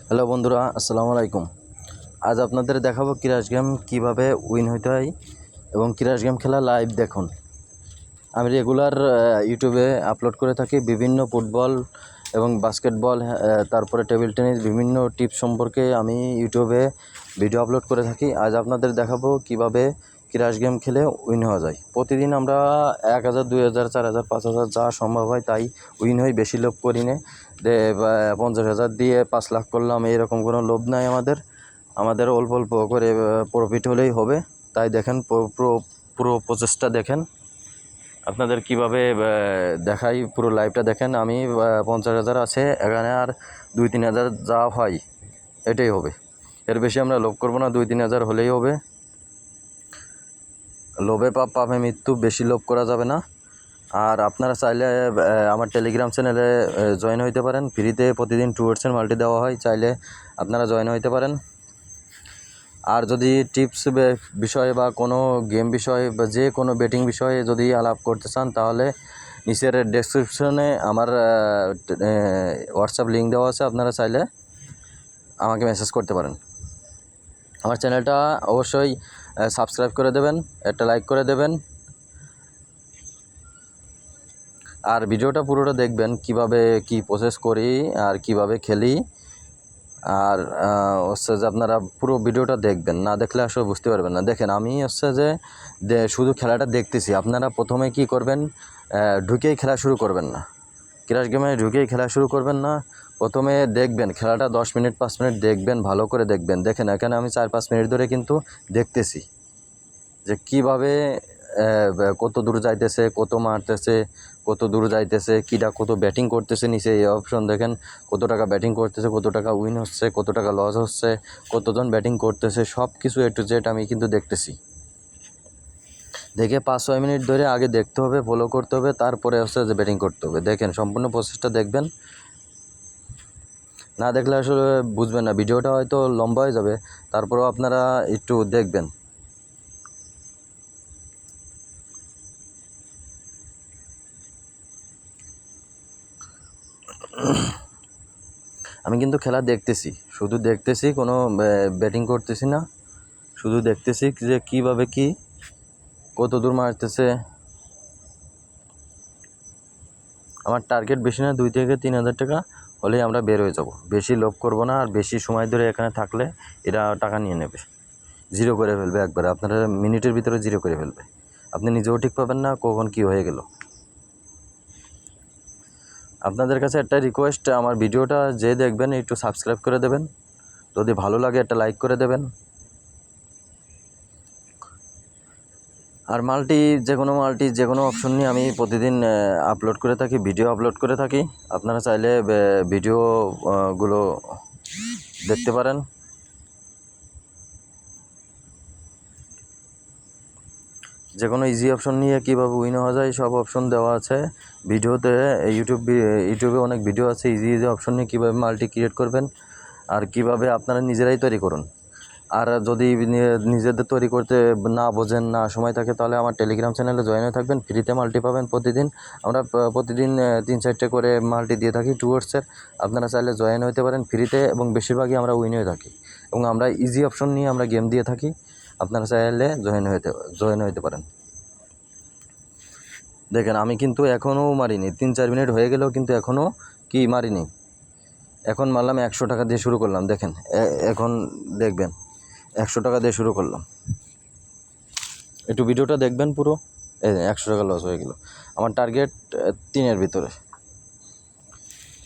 Hello বন্ধুরা, আসসালামু আলাইকুম। আজ আপনাদের দেখাবো ক্র্যাশ গেম কীভাবে উইন হইতে হয় এবং ক্র্যাশ গেম খেলা লাইভ দেখুন। আমি রেগুলার ইউটিউবে আপলোড করে থাকি বিভিন্ন ফুটবল এবং বাস্কেটবল, তারপরে টেবিল টেনিস, বিভিন্ন টিপস সম্পর্কে আমি ইউটিউবে ভিডিও আপলোড করে থাকি। আজ আপনাদের দেখাবো কিভাবে ক্র্যাশ গেম খেলে উইন হওয়া যায়। প্রতিদিন আমরা 1000, 2000, 4000, 5000 যা সম্ভব হয় তাই উইন হই, বেশি লোভ করি না। 50,000 দিয়ে 5 লাখ করলাম, এরকম কোনো লোভ নাই আমাদের অল্প অল্প করে প্রফিট হলেই হবে। তাই দেখেন, পুরো প্রসেসটা দেখেন। আপনাদের কিভাবে দেখাই, পুরো লাইভটা দেখেন। আমি 50,000 আছে এখানে, আর 2-3 হাজার যা হয় এটাই হবে। এর বেশি আমরা লোভ করবো না, 2-3 হাজার হলেই হবে। লোভে পাপ, পাপে মৃত্যু, বেশি লোভ করা যাবে না। আর আপনারা চাইলে আমার টেলিগ্রাম চ্যানেলে জয়েন হইতে পারেন। ফ্রিতে প্রতিদিন টুয়ার্ডসের মাল্টি দেওয়া হয়, চাইলে আপনারা জয়েন হইতে পারেন। আর যদি টিপস বিষয়ে বা কোনো গেম বিষয়ে বা যে কোনো বেটিং বিষয়ে যদি আলাপ করতে চান, তাহলে নিচের ডেসক্রিপশনে আমার হোয়াটসঅ্যাপ লিঙ্ক দেওয়া আছে, আপনারা চাইলে আমাকে মেসেজ করতে পারেন। আমার চ্যানেলটা অবশ্যই সাবস্ক্রাইব করে দেবেন, একটা লাইক করে দেবেন, আর ভিডিওটা পুরোটা দেখবেন কিভাবে কি প্রসেস করি আর কিভাবে খেলি। আর হচ্ছে যে আপনারা পুরো ভিডিওটা দেখবেন, না দেখলে আসলে বুঝতে পারবেন না। দেখেন, আমি হচ্ছে যে শুধু খেলাটা দেখতেছি। আপনারা প্রথমে কি করবেন, ঢুকেই খেলা শুরু করবেন না, ক্র্যাশ গেমে ঢুকেই খেলা শুরু করবেন না। প্রথমে দেখবেন খেলাটা 10 মিনিট 5 মিনিট দেখবেন, ভালো করে দেখবেন। দেখেন, এখানে আমি 4-5 মিনিট ধরে কিন্তু দেখতেছি যে কীভাবে কত দূর যাইতেছে, কত মারতেছে, কত দূর যাইতেছে, কীটা কত ব্যাটিং করতেছে। নিচে এই অপশন দেখেন, কত টাকা ব্যাটিং করতেছে, কত টাকা উইন হচ্ছে, কত টাকা লস হচ্ছে, কতজন ব্যাটিং করতেছে, সব কিছু A to Z আমি কিন্তু দেখতেছি। দেখে 5-6 মিনিট ধরে আগে দেখতে হবে, ফলো করতে হবে, তারপরে হচ্ছে যে ব্যাটিং করতে হবে। দেখেন, সম্পূর্ণ প্রসেসটা দেখবেন। না দেখলে আসলে বুঝবেন না, ভিডিওটা হয়তো লম্বা হয়ে যাবে, তারপরেও আপনারা একটু দেখবেন। আমি কিন্তু খেলা দেখতেছি, শুধু দেখতেছি, কোনো ব্যাটিং করতেছি না, শুধু দেখতেছি যে কীভাবে কি কত দূর মারতেছে। আমার টার্গেট বেশি না, 2 থেকে 3 হাজার টাকা হলেই আমরা বের হয়ে যাব। বেশি লোভ করব না, আর বেশি সময় ধরে এখানে থাকলে এরা টাকা নিয়ে নেবে, জিরো করে ফেলবে একবারে। আপনারা মিনিটের ভিতরে জিরো করে ফেলবে, আপনি নিজেও ঠিক পাবেন না কখন কি হয়ে গেল। আপনাদের কাছে একটা রিকোয়েস্ট, আমার ভিডিওটা যে দেখবেন একটু সাবস্ক্রাইব করে দেবেন, যদি ভালো লাগে একটা লাইক করে দেবেন। আর যে কোনো অপশন নিয়ে আমি প্রতিদিন আপলোড করে থাকি, ভিডিও আপলোড করে থাকি। আপনারা চাইলে ভিডিওগুলো দেখতে পারেন। যে কোনো ইজি অপশন নিয়ে কীভাবে উইন হওয়া যায় সব অপশন দেওয়া আছে ভিডিওতে। ইউটিউবে অনেক ভিডিও আছে ইজি অপশন নিয়ে কীভাবে মাল্টি ক্রিয়েট করবেন আর কীভাবে আপনারা নিজেরাই তৈরি করুন। আর যদি নিজেদের তৈরি করতে না বোঝেন, না সময় থাকে, তাহলে আমার টেলিগ্রাম চ্যানেলে জয়েন হয়ে থাকবেন, ফ্রিতে মাল্টি পাবেন প্রতিদিন। আমরা প্রতিদিন 3-4টে করে মাল্টি দিয়ে থাকি টুয়ার্ডসের। আপনারা চাইলে জয়েন হতে পারেন ফ্রিতে, এবং বেশিরভাগই আমরা উইন হয়ে থাকি, এবং আমরা ইজি অপশন নিয়ে আমরা গেম দিয়ে থাকি। আপনারা চাইলে জয়েন হতে পারেন। দেখেন, আমি কিন্তু এখনও মারিনি, 3-4 মিনিট হয়ে গেলেও কিন্তু এখনও কি মারিনি। এখন মারলাম 100 টাকা দিয়ে শুরু করলাম। দেখেন, এখন দেখবেন 100 টাকা দিয়ে শুরু করলাম। একটু ভিডিওটা দেখবেন পুরো। 100 টাকা লস হয়ে গেল। আমার টার্গেট 3-এর ভিতরে।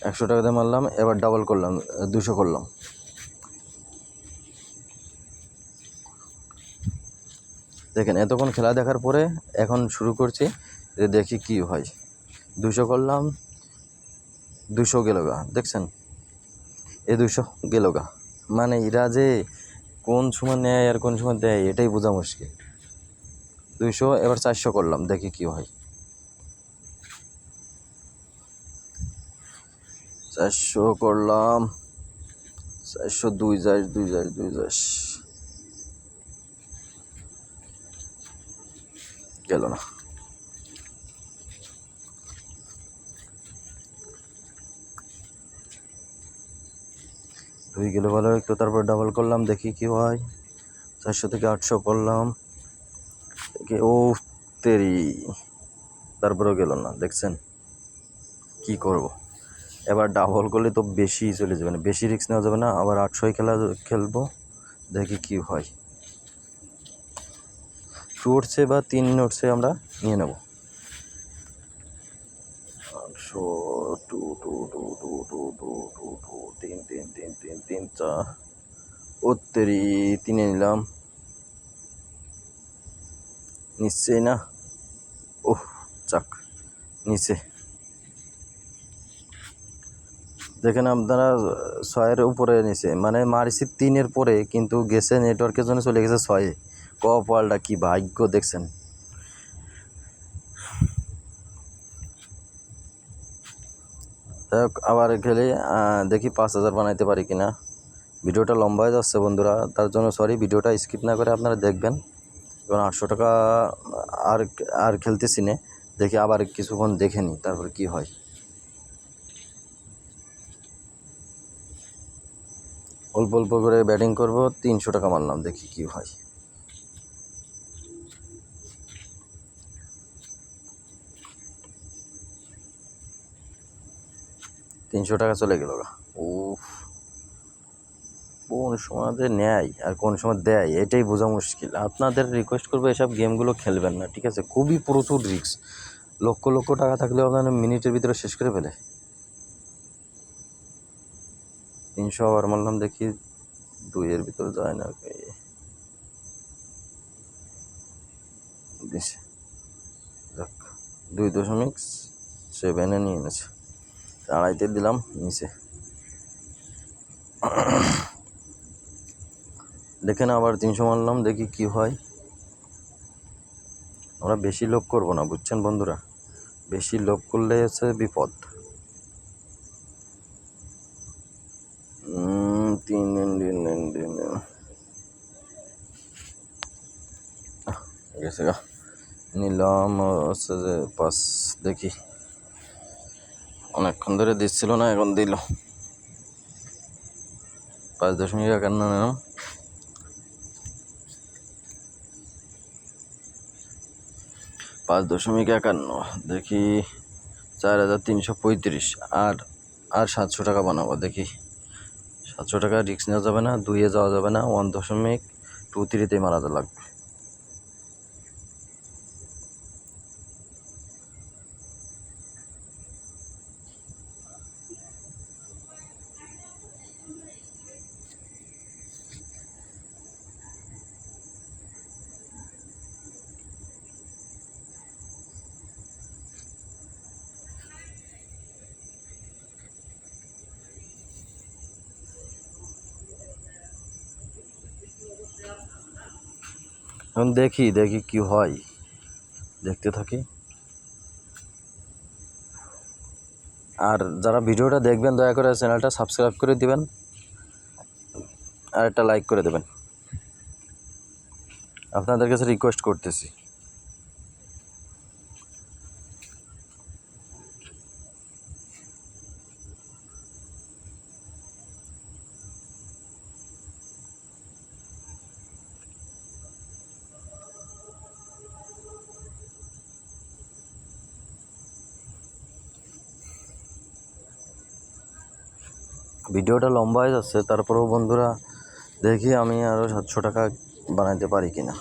100 টাকা দিয়ে মারলাম, এবার ডাবল করলাম, 200 করলাম। দেখেন, এতক্ষণ খেলা দেখার পরে এখন শুরু করছি যে দেখি কি হয়। 200 করলাম, 200 গেল গা। দেখছেন, 200 গেল গা। মানে এরা যে কোন সময় নেয় আর কোন সময় দেয় এটাই বোঝা মুশকিল। 200, এবার 400 করলাম, দেখি কি হয়। 400 করলাম, 400, 2 গেল না। 2 গেলে ভালো, একটু তারপর ডাবল করলাম, দেখি কি হয়। 400 থেকে 800 করলাম, ও তেরি, তারপরেও গেল না। দেখছেন কি করব, এবার ডাবল করলে তো বেশি চলে যাবে না, বেশি রিস্ক নেওয়া যাবে না। আবার 800 খেলবো, দেখি কি হয়। 2 উঠছে বা 3 উঠছে, আমরা নিয়ে নেব। 800, 2 2 2 2 2 2 2 2 3 3 3 3 3 4, ও তেরি, 3 নিলাম, নিশ্চয়ই না, ওহ চাক, নিচে। দেখেন আপনারা 6-এর উপরে নিচে, মানে মারিছি 3-এর পরে, কিন্তু গেছে নেটওয়ার্কের জন্য চলে গেছে 6-এ। কপালটা কি ভাগ্য দেখছেন। আবার খেলে দেখি 5000 বানাইতে পারি কিনা। ভিডিওটা লম্বা হয়ে যাচ্ছে বন্ধুরা, তার জন্য সরি। ভিডিওটা স্কিপ না করে আপনারা দেখবেন। এবং 800 টাকা আর আর খেলতেছি না, দেখি আবার কিছুক্ষণ দেখে নিই, তারপর কি হয়। অল্প অল্প করে ব্যাটিং করব, 300 টাকা মারলাম, দেখি কি হয়। 300 টাকা চলে গেল। ও, কোন সময় যে নেয় আর কোন সময় দেয় এটাই বোঝা মুশকিল। আপনাদের রিকোয়েস্ট করবো এসব গেমগুলো খেলবেন না, ঠিক আছে? খুবই প্রচুর রিস্ক। লক্ষ লক্ষ টাকা থাকলেও আপনার মিনিটের ভিতরে শেষ করে ফেলে। 300 আবার মারলাম, দেখি 2-এর ভিতরে যায় না। 2.7 নিয়ে এনেছে, 2.5 দিলাম নিচে। দেখেন আবার 300 মারলাম, দেখি কি হয়। আমরা বেশি লোভ করব না, বুঝছেন বন্ধুরা? বেশি লোভ করলে হচ্ছে বিপদ। 3 গেছে গা, নিলাম হচ্ছে যে 5। দেখি, অনেকক্ষণ ধরে দিচ্ছিল না, এখন দিল। 5.51 নিলাম, 5.51। দেখি 4335। আর 700 টাকা বানাবো, দেখি। 700 টাকা রিস্ক নেওয়া যাবে না, 2-এ যাওয়া যাবে না, 1.23 মারা লাগবে। এখন দেখি কি হয়, দেখতে থাকি। আর যারা ভিডিওটা দেখবেন দয়া করে চ্যানেলটা সাবস্ক্রাইব করে দিবেন, আর একটা লাইক করে দেবেন, আপনাদের কাছে রিকোয়েস্ট করতেছি। ভিডিওটা লম্বা হয়ে যাচ্ছে, তারপরেও বন্ধুরা দেখি আমি আরও 700 টাকা বানাইতে পারি কিনা।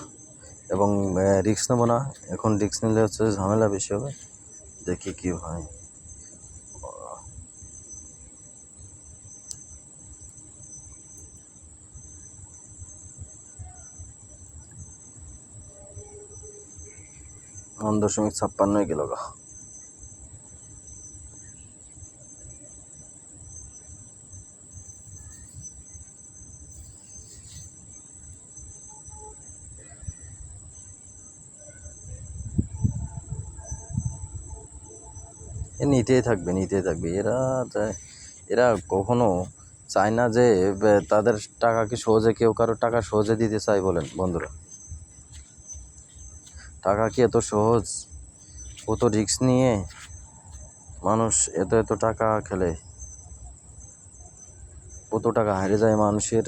এবং রিস্ক নেবো না, এখন রিস্ক নিলে হচ্ছে ঝামেলা বেশি হবে। দেখি কি হয়। वन 0.56 গেল গা। নিতেই থাকবে এরা কখনো চায় না যে তাদের টাকা কি সহজে, কেউ কারো টাকা সহজে দিতে চায় বলেন বন্ধুরা? টাকা কি এত সহজ? কত রিস্ক নিয়ে মানুষ এত টাকা খেলে। কত টাকা হারিয়ে যায় মানুষের।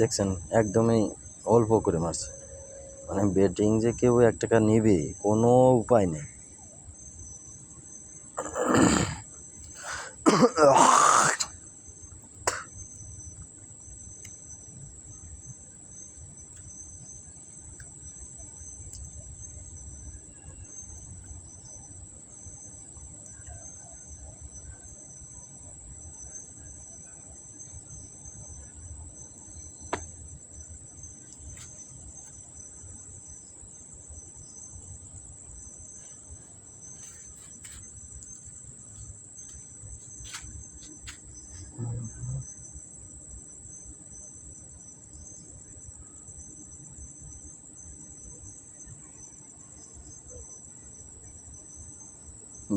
দেখছেন একদমই অল্প করে মারছে, মানে বেটিং যে কেউ 1 টাকা নেবে কোনো উপায় নেই।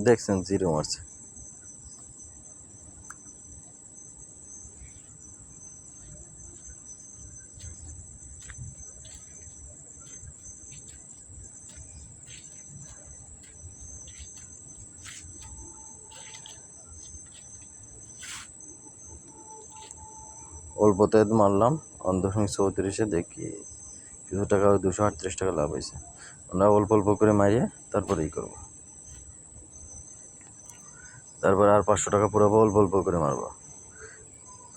দেখছেন জিরো মারছে। অল্পতে মারলাম 1.34, দেখি কিছু টাকা 238 টাকা লাভ হয়েছে। আমরা অল্প অল্প করে মারিয়ে তারপরেই করবো, তারপর আর 500 টাকা পুরাবো, অল্প অল্প করে মারবো।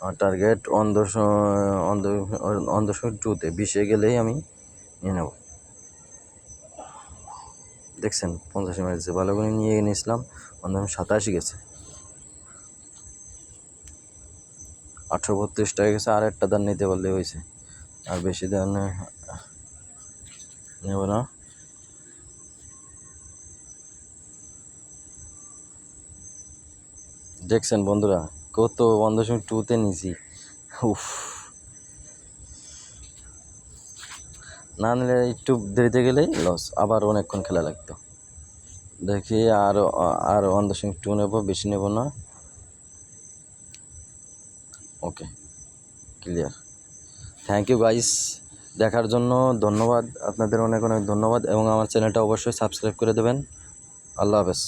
আমার টার্গেট 1.2-তে 20-এ গেলেই আমি নিয়ে নেব। দেখছেন 50 মেরেছে, ভালো করে নিয়ে নিয়েছিলাম, 87 গেছে, 832 টাকা গেছে। আর একটা দান নিতে পারলে হয়েছে, আর বেশি দান নেব না। দেখছেন বন্ধুরা কত 1.2-তে নিয়েছি। উফ, না নিলে একটু দেরিতে গেলেই লস, আবার অনেকক্ষণ খেলা লাগতো। দেখি আর 1.2 নেব, বেশি নেব না। ওকে, ক্লিয়ার। থ্যাংক ইউ গাইস, দেখার জন্য ধন্যবাদ, আপনাদের অনেক অনেক ধন্যবাদ, এবং আমার চ্যানেলটা অবশ্যই সাবস্ক্রাইব করে দেবেন। আল্লাহ হাফেজ।